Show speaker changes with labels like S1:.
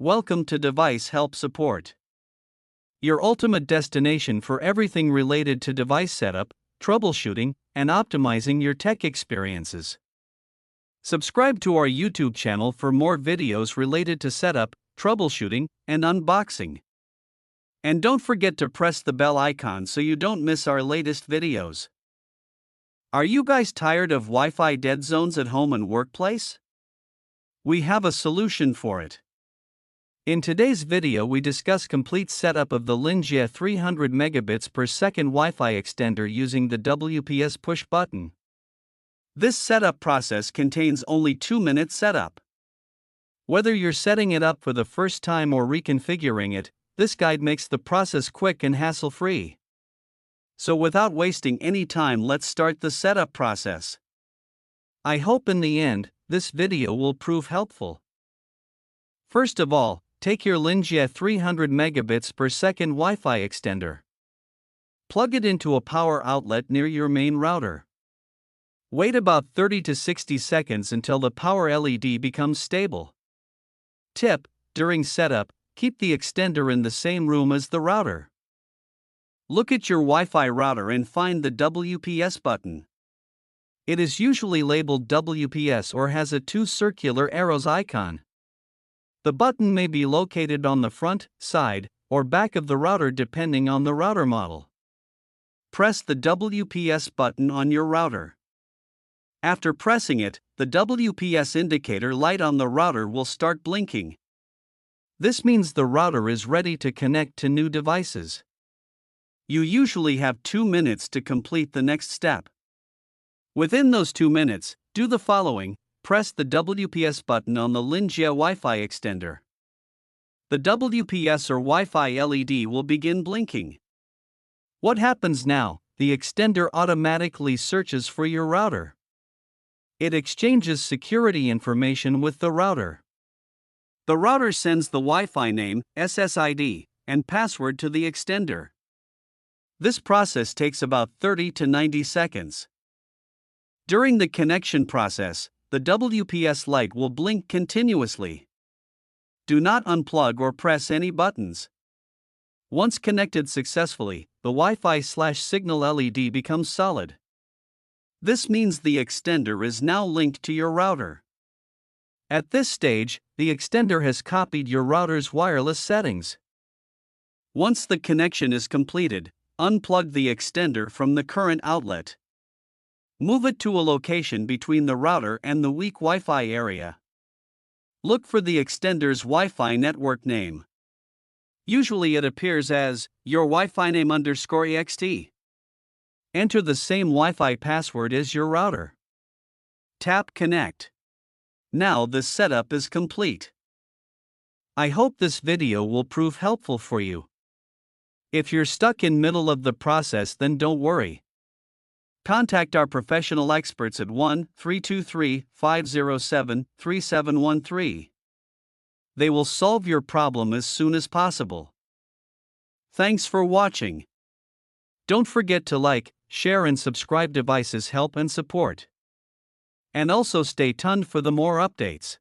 S1: Welcome to Device Help Support, your ultimate destination for everything related to device setup, troubleshooting, and optimizing your tech experiences. Subscribe to our YouTube channel for more videos related to setup, troubleshooting, and unboxing. And don't forget to press the bell icon so you don't miss our latest videos. Are you guys tired of Wi-Fi dead zones at home and workplace? We have a solution for it. In today's video we discuss complete setup of the LinJie 300Mbps Wi-Fi extender using the WPS push button. This setup process contains only 2-minute setup. Whether you're setting it up for the first time or reconfiguring it, this guide makes the process quick and hassle-free. So without wasting any time, let's start the setup process. I hope in the end, this video will prove helpful. First of all, take your LinJie 300Mbps Wi-Fi extender. Plug it into a power outlet near your main router. Wait about 30 to 60 seconds until the power LED becomes stable. Tip: during setup, keep the extender in the same room as the router. Look at your Wi-Fi router and find the WPS button. It is usually labeled WPS or has a 2 circular arrows icon. The button may be located on the front, side, or back of the router depending on the router model. Press the WPS button on your router. After pressing it, the WPS indicator light on the router will start blinking. This means the router is ready to connect to new devices. You usually have 2 minutes to complete the next step. Within those 2 minutes, do the following. Press the WPS button on the LinJie Wi-Fi extender. The WPS or Wi-Fi LED will begin blinking. What happens now? The extender automatically searches for your router. It exchanges security information with the router. The router sends the Wi-Fi name, SSID, and password to the extender. This process takes about 30 to 90 seconds. During the connection process, the WPS light will blink continuously. Do not unplug or press any buttons. Once connected successfully, the Wi-Fi/signal LED becomes solid. This means the extender is now linked to your router. At this stage, the extender has copied your router's wireless settings. Once the connection is completed, unplug the extender from the current outlet. Move it to a location between the router and the weak Wi-Fi area. Look for the extender's Wi-Fi network name. Usually it appears as your Wi-Fi name _ext. Enter the same Wi-Fi password as your router. Tap Connect. Now the setup is complete. I hope this video will prove helpful for you. If you're stuck in middle of the process, then don't worry. Contact our professional experts at 1-323-507-3713. They will solve your problem as soon as possible. Thanks for watching. Don't forget to like, share and subscribe. Devices Help and Support. And also stay tuned for the more updates.